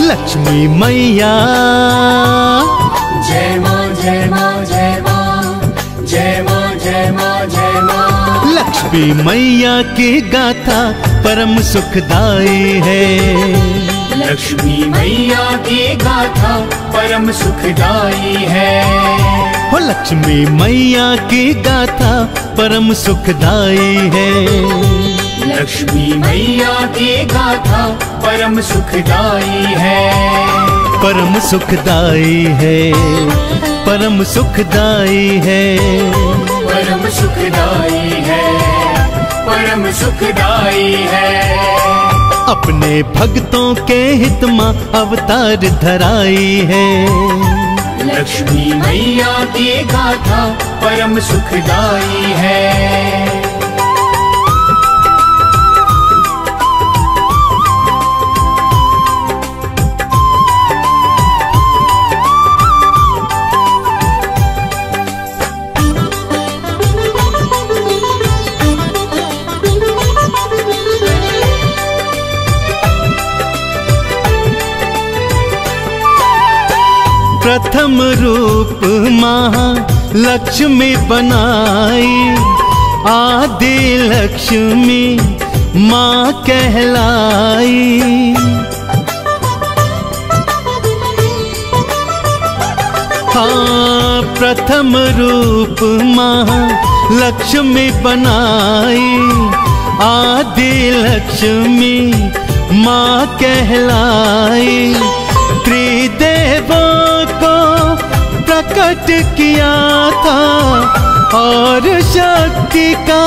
लक्ष्मी मैया जय माँ जय माँ जय माँ जय माँ जय माँ जय माँ। लक्ष्मी मैया की गाथा परम सुखदाई है। लक्ष्मी मैया की गाथा परम सुखदाई है। हो लक्ष्मी मैया की गाथा परम सुखदाई है। लक्ष्मी मैया की गाथा परम सुखदाई है। परम सुखदाई है, परम सुखदाई है, परम सुखदाई है, परम सुखदाई है। अपने भक्तों के हित मां अवतार धराई है। लक्ष्मी मैया की गाथा परम सुखदाई है। प्रथम रूप महालक्ष्मी बनाई, आदि लक्ष्मी माँ कहलाई। हाँ, प्रथम रूप महालक्ष्मी बनाई, आदि लक्ष्मी माँ कहलाई। त्रिदेवों को प्रकट किया था और शक्ति का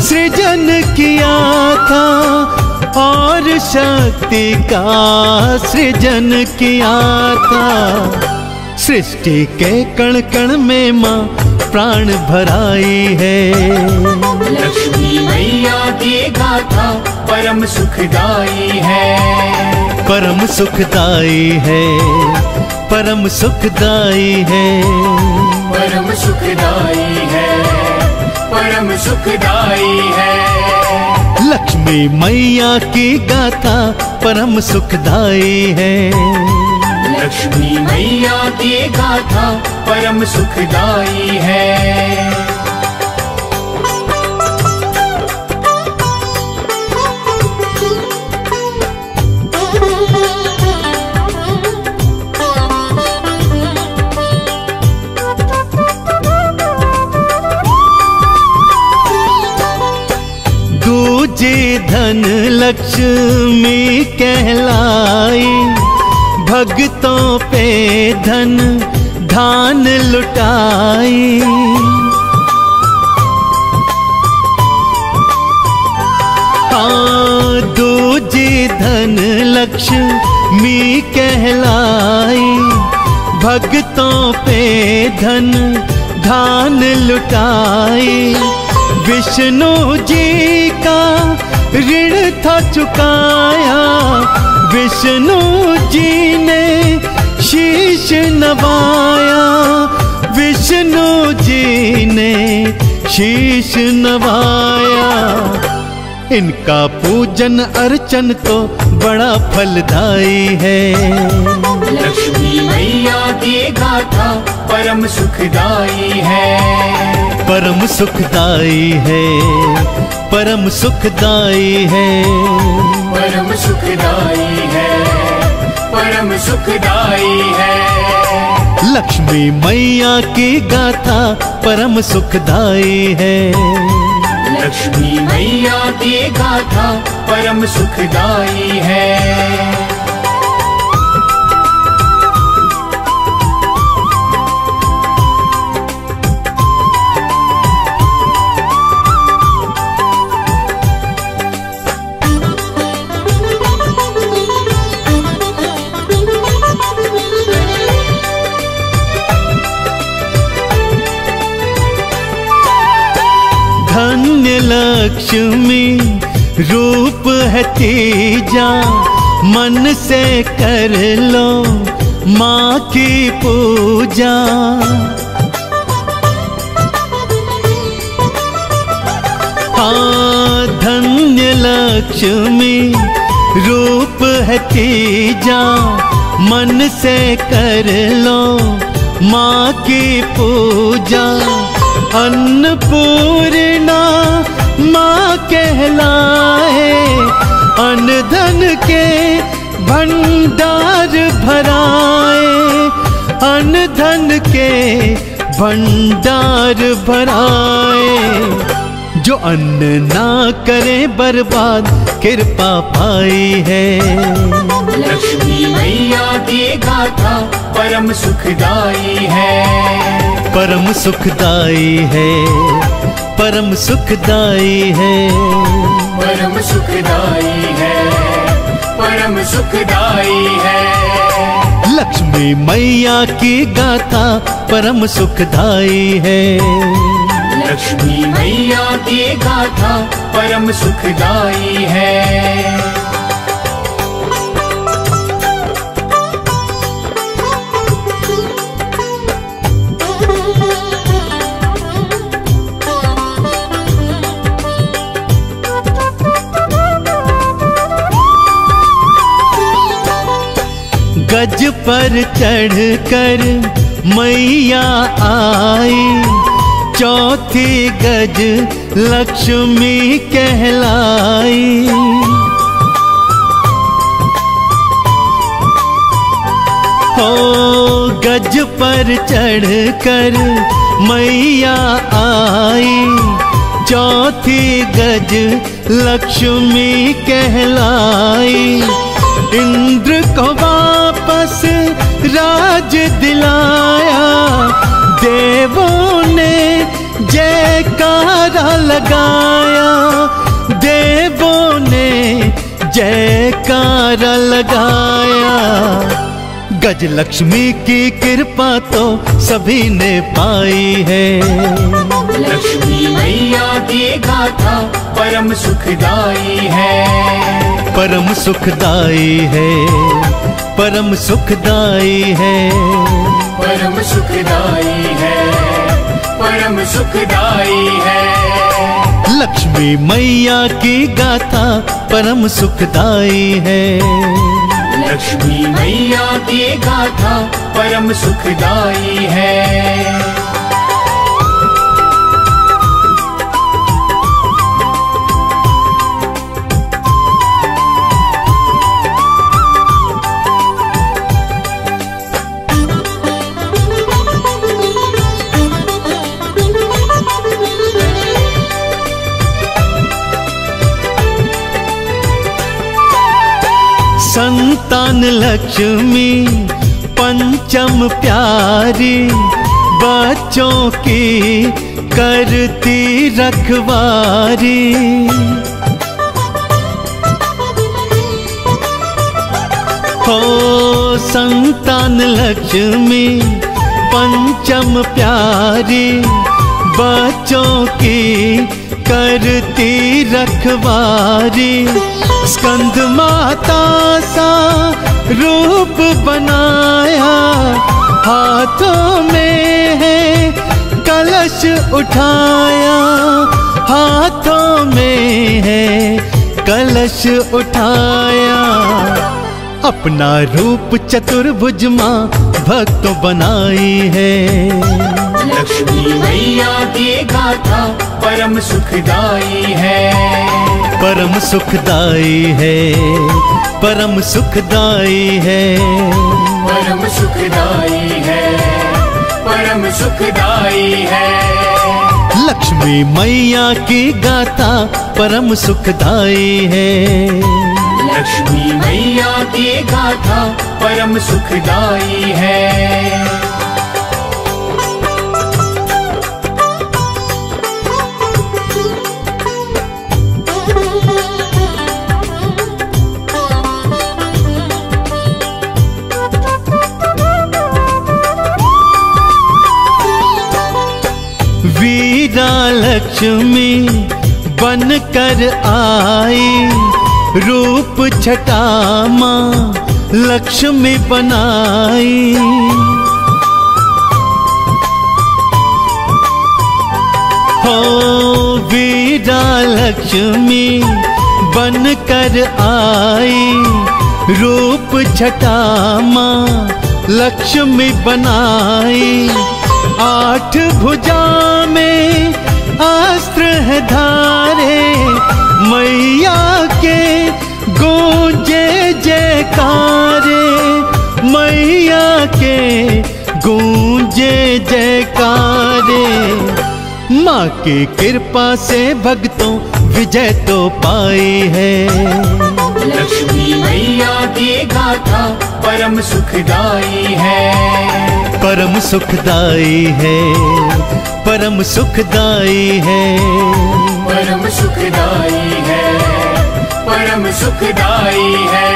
सृजन किया था, और शक्ति का सृजन किया था। सृष्टि के कण कण में माँ प्राण भराई है। लक्ष्मी मैया की गाथा परम सुखदाई है। परम सुखदाई है, परम सुखदाई है, परम सुखदाई है, परम सुखदाई है। लक्ष्मी मैया की गाथा परम सुखदाई है। लक्ष्मी मैया की गाथा परम सुखदाई है। दूजे धन लक्ष्मी कहलाई, भक्तों पे धन धान लुटाई। हाँ, दूजे धन लक्ष्मी कहलाई, भक्तों पे धन धान लुटाई। विष्णु जी का ऋण था चुकाया, विष्णु जी ने शीश नवाया, विष्णु जी ने शीश नवाया। इनका पूजन अर्चन तो बड़ा फलदायी है। लक्ष्मी मैया की गाथा परम सुखदाई है। परम सुखदाई है, परम सुखदाई है, परम सुखदाई है, परम सुखदाई है। लक्ष्मी मैया की गाथा परम सुखदाई है। लक्ष्मी मैया की गाथा परम सुखदाई है। धन्य लक्ष्मी रूप है तीजा, मन से कर लो माँ की पूजा। हाँ, धन्य लक्ष्मी रूप है तीजा, मन से कर लो माँ की पूजा। अन्नपूर्णा माँ कहलाए, अन्न धन के भंडार भराए, अन्न धन के भंडार भराए। जो अन्न ना करे बर्बाद कृपा पाई है। लक्ष्मी मैया की गाथा परम सुखदाई है, परम सुखदाई है, परम सुखदाई है, परम सुखदाई है, परम सुखदाई है। लक्ष्मी मैया की गाथा परम सुखदाई है। लक्ष्मी मैया की गाथा परम सुखदाई है। गज पर चढ़कर मैया आई, चौथी गज लक्ष्मी कहलाई। हो गज पर चढ़कर मैया आई, चौथी गज लक्ष्मी कहलाई। इंद्र को वापस राज दिलाया, देवों ने जयकारा लगाया, देवों ने जयकारा लगाया। गज लक्ष्मी की कृपा तो सभी ने पाई है। लक्ष्मी मैया की गाथा परम सुखदाई है, परम सुखदाई है, परम सुखदाई है, परम सुखदाई है, परम सुखदाई है। लक्ष्मी मैया की गाथा परम सुखदाई है। लक्ष्मी मैया की गाथा परम सुखदाई है। संतान लक्ष्मी पंचम प्यारी, बच्चों की करती रखवारी। हो संतान लक्ष्मी पंचम प्यारी, बच्चों की करती रखवारी। स्कंद माता सा रूप बनाया, हाथों में है कलश उठाया, हाथों में है कलश उठाया। अपना रूप चतुर्भुज माँ भक्तों बनाई है। लक्ष्मी मैया की गाथा परम सुखदाई है, परम सुखदाई है, परम सुखदाई है, परम सुखदाई है, परम सुखदाई है। लक्ष्मी मैया की गाथा परम सुखदाई है। लक्ष्मी मैया की गाथा परम सुखदाई है। वीर वीरा लक्ष्मी बन कर आई, रूप छटा माँ लक्ष्मी बनाई। हो वीरा लक्ष्मी बन कर आई, रूप छटा माँ लक्ष्मी बनाई। 8 भुजा में अस्त्र है धारे, मैया के गूंजे जयकारे, मैया के गूंजे जयकारे। माँ की कृपा से भक्तों विजय तो पाई है। लक्ष्मी मैया की गाथा परम सुखदाई है, परम सुखदाई है, परम सुखदाई है, परम सुखदाई है, परम सुखदाई है।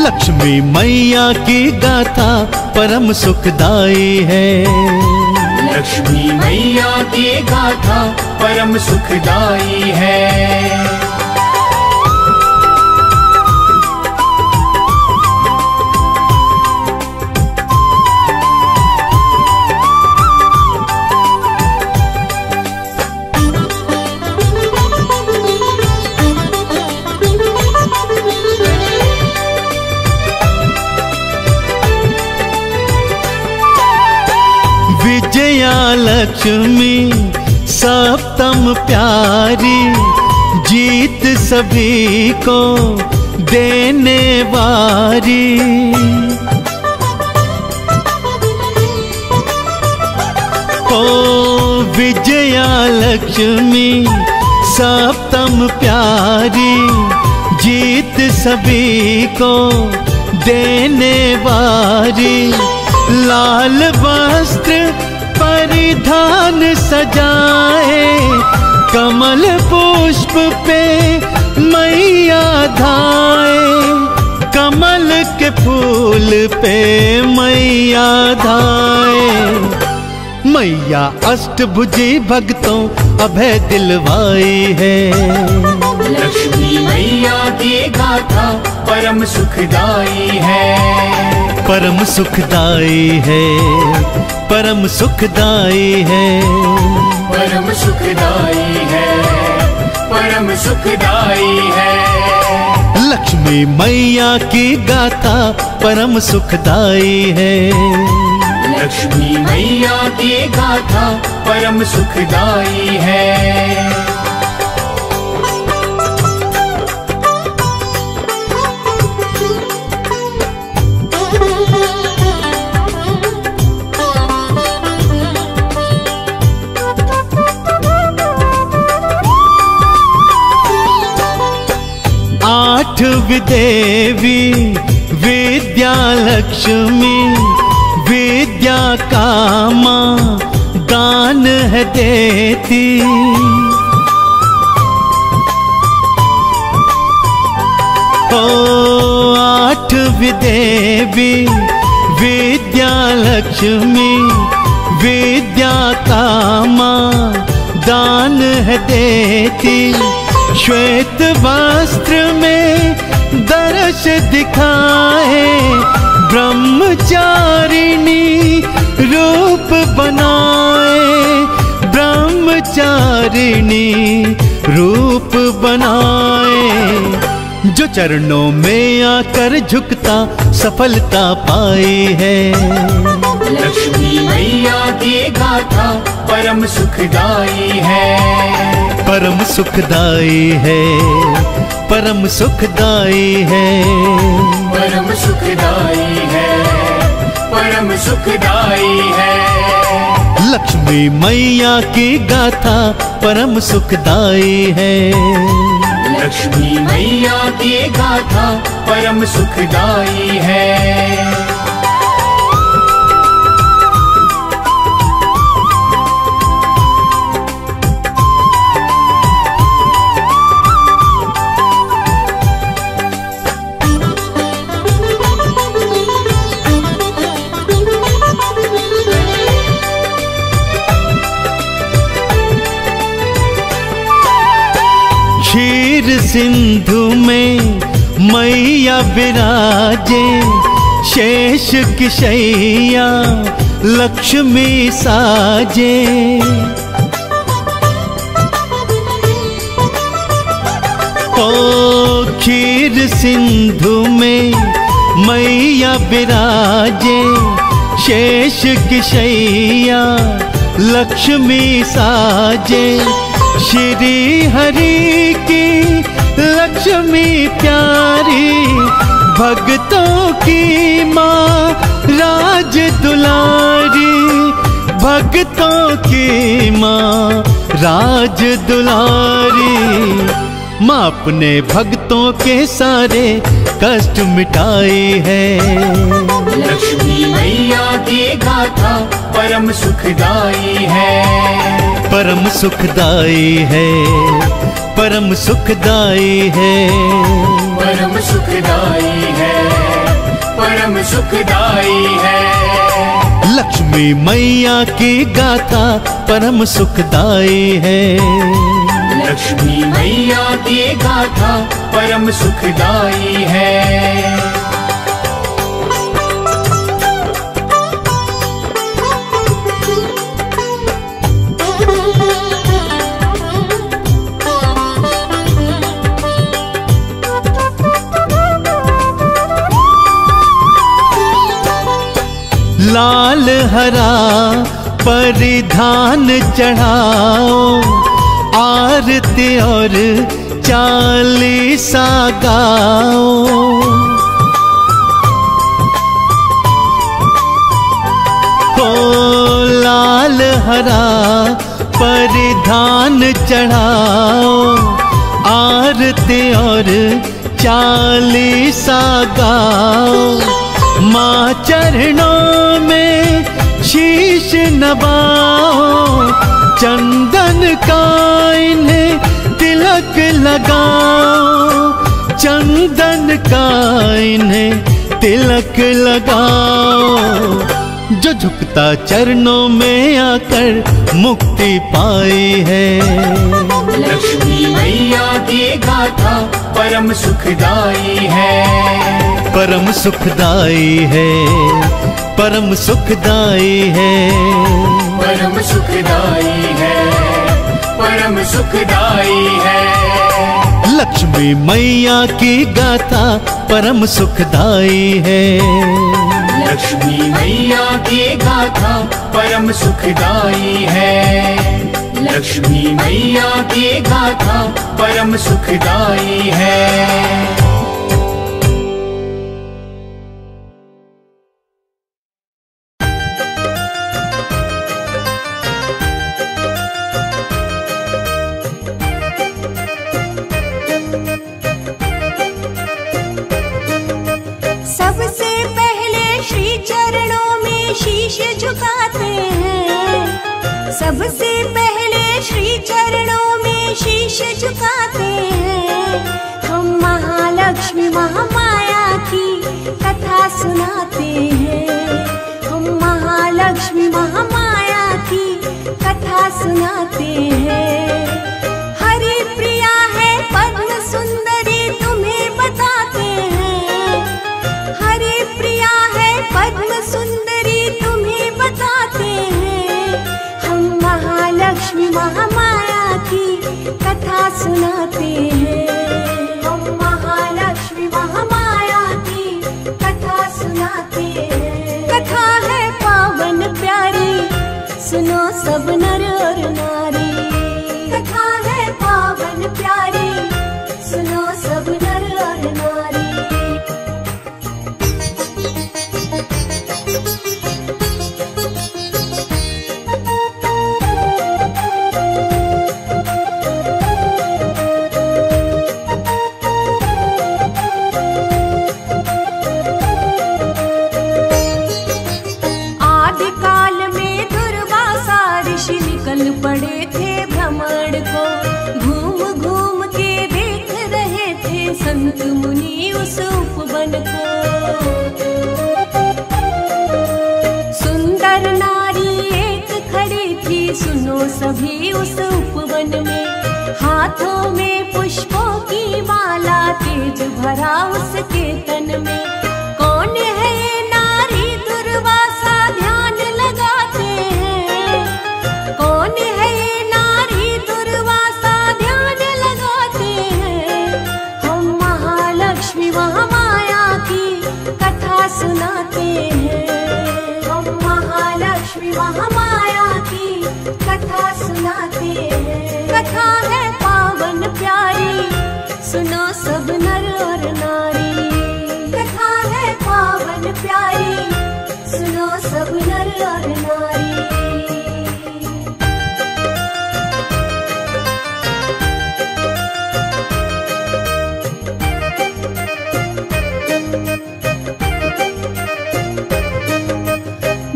लक्ष्मी मैया की गाथा परम सुखदाई है। लक्ष्मी मैया की गाथा परम सुखदाई है। विजया लक्ष्मी सप्तम प्यारी, जीत सभी को देने वारी। ओ विजया लक्ष्मी सप्तम प्यारी, जीत सभी को देने वारी। लाल वस्त्र परिधान सजाए, कमल पुष्प पे मैया धाए, कमल के फूल पे मैया धाए। मैया अष्टभुजी भक्तों अभय दिलवाई है। लक्ष्मी मैया की गाथा परम सुखदाई है, परम सुखदाई है, परम सुखदाई है, परम सुखदाई है, परम सुखदाई है। लक्ष्मी मैया की गाथा परम सुखदाई है। लक्ष्मी मैया की गाथा परम सुखदाई है। 8 देवी विद्या लक्ष्मी, विद्या का माँ दान है देती। ओ 8 देवी विद्या लक्ष्मी, विद्या का माँ दान है देती। श्वेत वस्त्र में दर्श दिखाए, ब्रह्मचारिणी रूप बनाए, ब्रह्मचारिणी रूप बनाए। जो चरणों में आकर झुकता सफलता पाई है। लक्ष्मी मैया की गाथा परम सुखदाई है, परम सुखदाई है, परम सुखदाई है, परम सुखदाई है, परम सुखदाई है। लक्ष्मी मैया की गाथा परम सुखदाई है। लक्ष्मी मैया की गाथा परम सुखदाई है। क्षीर सिंधु में मैया विराजे, शेष की शैया लक्ष्मी साजे। ओ क्षीर सिंधु में मैया विराजे, शेष की शैया लक्ष्मी साजे। श्री हरि की लक्ष्मी प्यारी, भक्तों की माँ राज दुलारी, भक्तों की माँ राज दुलारी। माँ अपने भक्तों के सारे कष्ट मिटाई है। लक्ष्मी मैया की गाथा परम सुखदाई है, परम सुखदाई है, परम सुखदाई है, परम सुखदाई है, परम सुखदाई है। लक्ष्मी मैया की गाथा परम सुखदाई है। लक्ष्मी मैया की गाथा परम सुखदाई है। लाल हरा परिधान चढ़ाओ, आरती और चालीसा गाओ। हो लाल हरा परिधान चढ़ाओ, आरती और चालीसा गाओ। माँ चरणों में शीश नवाओ, चंदन का इन्हें तिलक लगाओ, चंदन का इन्हें तिलक लगाओ। जो झुकता चरणों में आकर मुक्ति पाई है। लक्ष्मी मैया की गाथा परम सुखदाई है, परम सुखदाई है, परम सुखदाई है, परम सुखदाई है, परम सुखदाई है। लक्ष्मी मैया की गाथा परम सुखदाई है। लक्ष्मी मैया की गाथा परम सुखदाई है। लक्ष्मी मैया की गाथा परम सुखदाई है। सबसे पहले श्री चरणों में शीश झुकाते हैं, सबसे पहले श्री चरणों में शीश झुकाते हैं। हम महालक्ष्मी महामाया की कथा सुनाते हैं, हम महालक्ष्मी महामाया की कथा सुनाते हैं। हरि प्रिया है पद्म सुंदरी तुम्हें बताते हैं, हरि प्रिया है पद्म सुंदरी तुम्हें बताते हैं। हम महालक्ष्मी महामाया की कथा सुनाते हैं, हम महालक्ष्मी महामाया की कथा सुनाते हैं। कथा है पावन प्यारी सुनो सब नर और नारी, कथा है पावन प्यारी सुनो सब नर और नारी। पड़े थे भ्रमण को, घूम घूम के देख रहे थे संत मुनि उस उपवन को। सुंदर नारी एक खड़ी थी सुनो सभी उस उपवन में, हाथों में पुष्पों की माला, तेज भरा उसके तन में। कौन है ये नारी दुर्वासा ध्यान लगाते हैं? कौन है ये नारी दुर्वासा ध्यान लगाते हैं? हम महालक्ष्मी महामाया की कथा सुनाते हैं। हम महालक्ष्मी महामाया की कथा सुनाते हैं। कथा है पावन प्यारी, सुनो सब नर और नारी। कथा है पावन प्यारी, सुनो सब नर और नारी।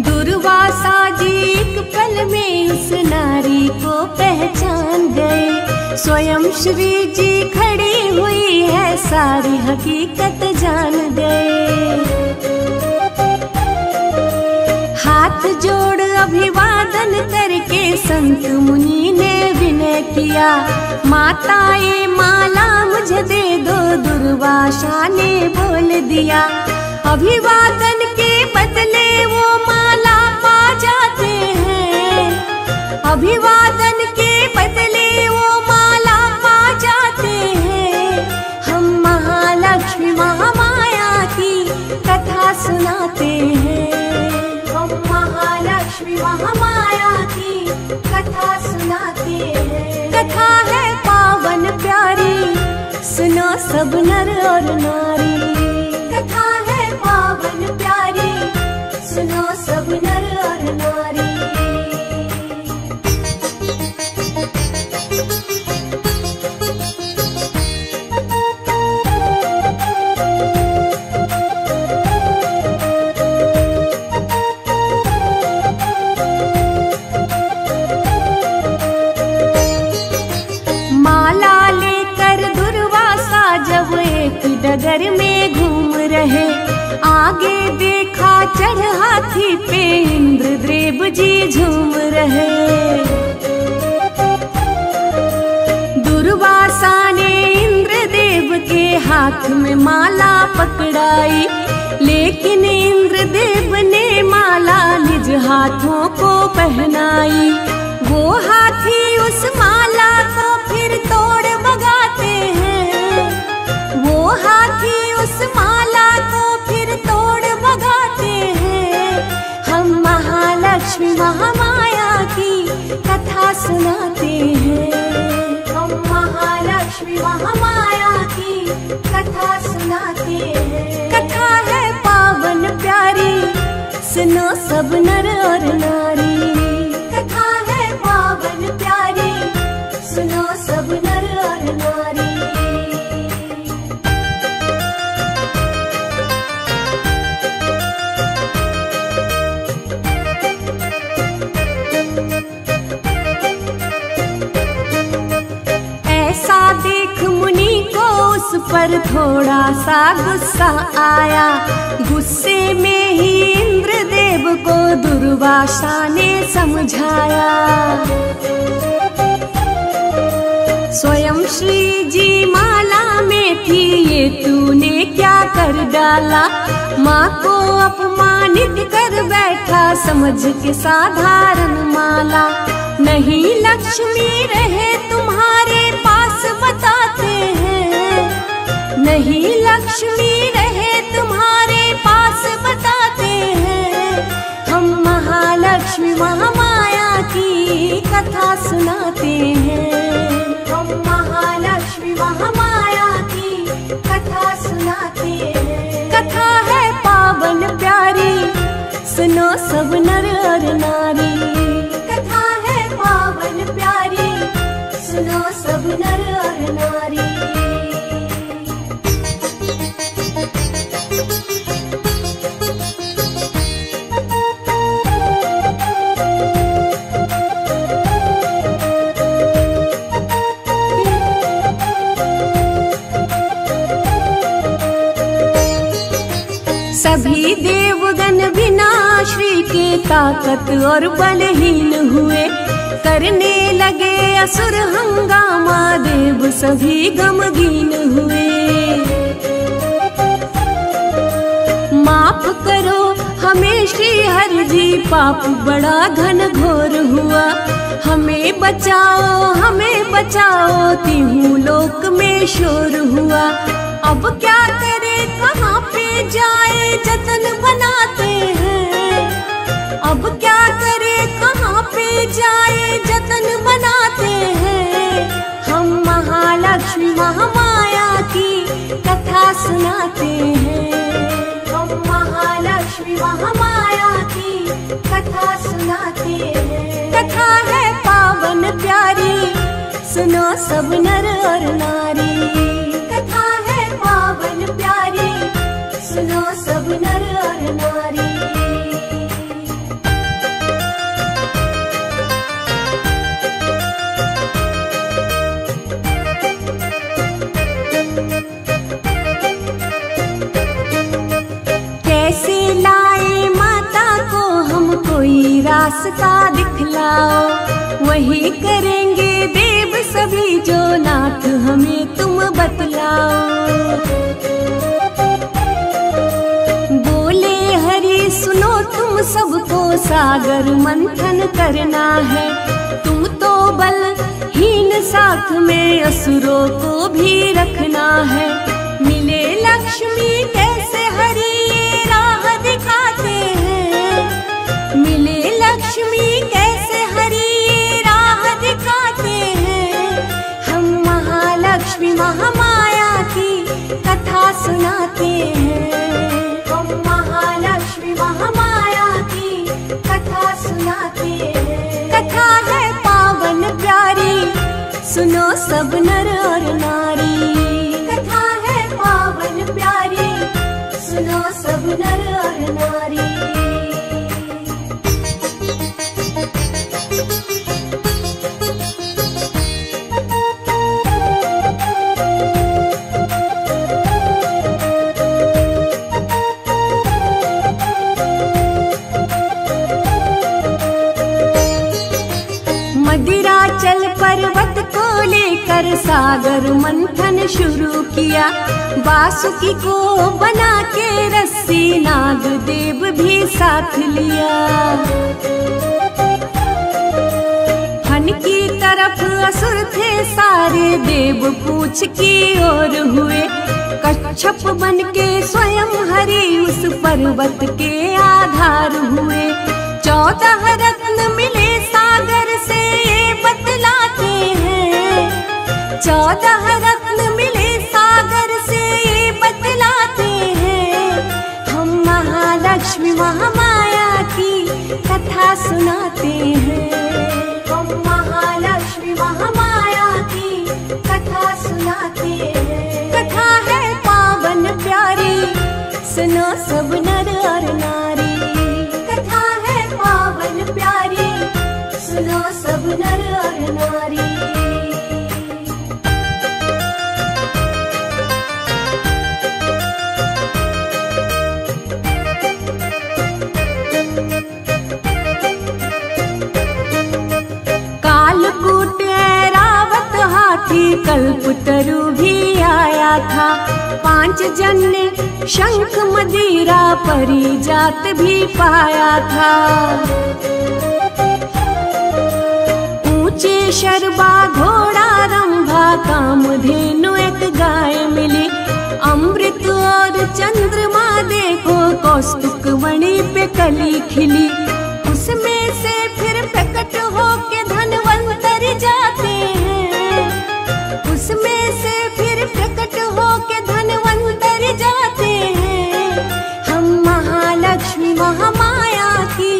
दुर्वासा जी एक पल में उस नारी को पहचान गए। स्वयं श्री जी खड़ी हुई है, सारी हकीकत जान गए। हाथ जोड़ अभिवादन करके संत मुनि ने विनय किया। माताए माला मुझे दे दो, दुर्वासा ने बोल दिया। अभिवादन के बदले वो माला पा जाते हैं। अभिवादन के बदले वो माला पा जाते हैं। हम महालक्ष्मी महामाया की कथा सुनाते हैं। हम महालक्ष्मी महामाया की कथा सुनाते हैं। कथा है पावन प्यारी, सुनो सब नर और नारी। कथा है पावन प्यारी, सुनो सब नर और नारी। माला लेकर दुर्वासा जब एक डगर में घूम रहे, आगे देखा चढ़ हाथी पे इंद्रदेव जी झूम रहे। दुर्वासा ने इंद्रदेव के हाथ में माला पकड़ाई, लेकिन इंद्रदेव ने माला निज हाथों को पहनाई। वो हाथी उस माला को फिर तोड़ भगाते हैं। वो हाथी उस माला को फिर तोड़ भगाते हैं। हम महालक्ष्मी महामाया की कथा सुनाते हैं। हम महालक्ष्मी महामाया की कथा सुनाते हैं। कथा है पावन प्यारी, सुनो सब नर और नारी। कथा है पावन प्यारी, सुनो सब नर और नारी। ऐसा देख मुनि को उस पर थोड़ा सा गुस्सा आया। गुस्से में ही इंद्रदेव को दुर्वासा ने समझाया। स्वयं श्री जी माला में थी, ये तूने क्या कर डाला। माँ को अपमानित कर बैठा, समझ के साधारण माला। नहीं लक्ष्मी रहे तुम्हारे पास बताते हैं। नहीं लक्ष्मी रहे तुम्हारे पास बताते हैं। हम महालक्ष्मी महामाया की कथा सुनाते हैं। हम महालक्ष्मी महामाया की कथा सुनाते हैं। कथा है पावन प्यारी, सुनो सब नर और नारी। कथा है पावन प्यारी, सुनो सब नर और नारी। सभी देवगण बिना श्री के ताकत और बलहीन हुए। करने लगे असुर हंगामा, सभी गमगीन हुए। माफ करो हमें श्री हरि जी, पाप बड़ा घन घोर हुआ। हमें बचाओ तीहू लोक में शोर हुआ। अब क्या करे कहाँ पे जाए जतन बनाते हैं। अब क्या करे कहाँ पे जाए जतन बनाते हैं। हम महालक्ष्मी महामाया की कथा सुनाते हैं। हम महालक्ष्मी महामाया की कथा सुनाते हैं। कथा है पावन प्यारी, सुनो सब नर और नारी। कथा है पावन प्यारी, सुनो सब नर और नारी। कैसे लाए माता को हम, कोई रास्ता दिखलाओ। वही करेंगे देव सभी जो नाथ हमें तुम बतलाओ। बोले हरि सुनो तुम सबको, सागर मंथन करना है। तुम तो बलहीन साथ में असुरों को भी रखना है। मिले लक्ष्मी कैसे हरि ये राह दिखाते हैं। मिले लक्ष्मी कैसे हरि ये राह दिखाते हैं। हम महालक्ष्मी महामाया की कथा सुनाते हैं। हम महालक्ष्मी महामाया की कथा सुनाते हैं। कथा है पावन प्यारी, सुनो सब नर और नारी। कथा है पावन प्यारी, सुनो सब नर और नारी। मदिराचल पर्वत को लेकर सागर मंथन शुरू किया। बासुकी को बना के रस्सी नाग देव भी साथ लिया। हन की तरफ असुर थे सारे, देव पूछ की ओर हुए। कच्छप बन के स्वयं हरि उस पर्वत के आधार हुए। 14 रत्न मिले सागर से ये बतलाते हैं। 14 रत्न मिले सागर से ये बतलाते हैं। हम महालक्ष्मी महामाया की कथा सुनाते हैं। हम महालक्ष्मी महामाया की कथा सुनाते हैं। कथा है पावन प्यारी, सुनो सब नर और नारी। कथा है पावन प्यारी, सुनो सब नर और नारी। कालकूट ऐरावत हाथी कल्पतरु भी आया था। 5 जन्य शंख मदिरा परिजात भी पाया था। ऊंचे शरबा घोड़ा रंभा कामधेनु एक गाय मिली। अमृत और चंद्रमा देखो कौस्तुक वणी पे कली खिली। उसमें से फिर प्रकट होके धनवंतर जाते हैं। उसमें से फिर प्रकट होके धनवंतर जाते हैं। हम महालक्ष्मी महामाया की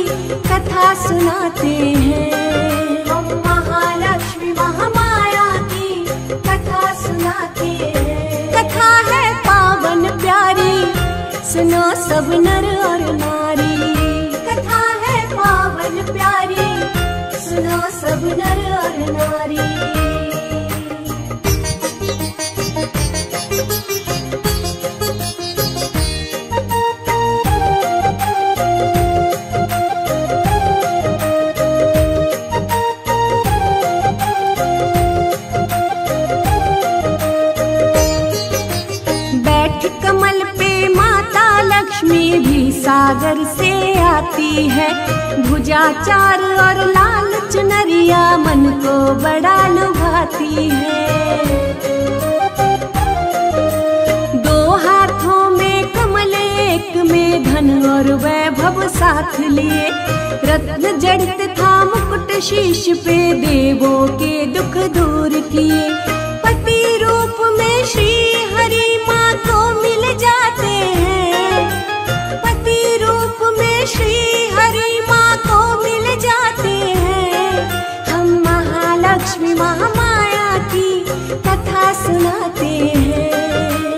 कथा सुनाते हैं। हम महालक्ष्मी महामाया की कथा सुनाते हैं। कथा है पावन प्यारी, सुनो सब नर और नारी। कथा है पावन प्यारी, सुनो सब नर और नारी। सागर से आती है। भुजा चार और लाल चुनरिया मन को बड़ा लुभाती है। दो हाथों में कमल, एक में धन और वैभव साथ लिए। रत्न जड़ित था मुकुट शीश पे, देवों के दुख दूर किए। पति रूप में श्री हरि माँ को मिल जाते हैं। पति रूप में श्री हरि माँ को मिल जाते हैं। हम महालक्ष्मी महामाया की कथा सुनाते हैं।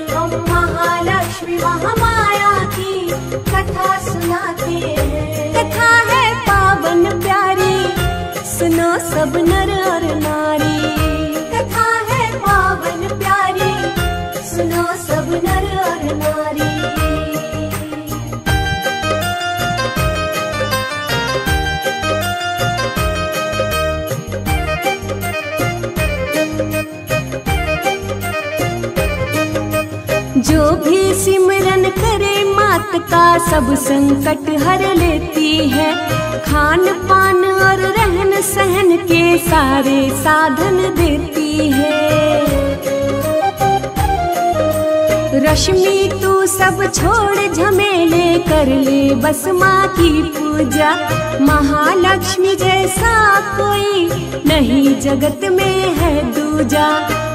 हम महालक्ष्मी महामाया की कथा सुनाते हैं। कथा है पावन प्यारी, सुनो सब नर और नारी। कथा है पावन प्यारी, सुनो सब नर और नारी। जो भी सिमरन करे मात का, सब संकट हर लेती है। खान पान और रहन सहन के सारे साधन देती है। रश्मि तू सब छोड़ झमेले, कर ले बस माँ की पूजा। महालक्ष्मी जैसा कोई नहीं जगत में है दूजा।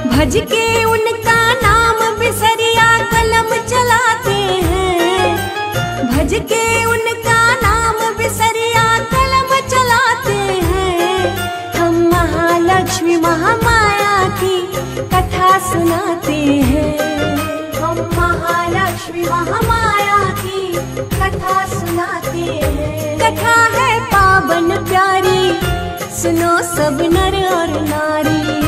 भज के उनका नाम बिसरिया कलम चलाते हैं। भज के उनका नाम बिसरिया कलम चलाते हैं। हम महालक्ष्मी महामाया की कथा सुनाते हैं। हम महालक्ष्मी महामाया की कथा सुनाते हैं। कथा है पावन प्यारी, सुनो सब नर और नारी।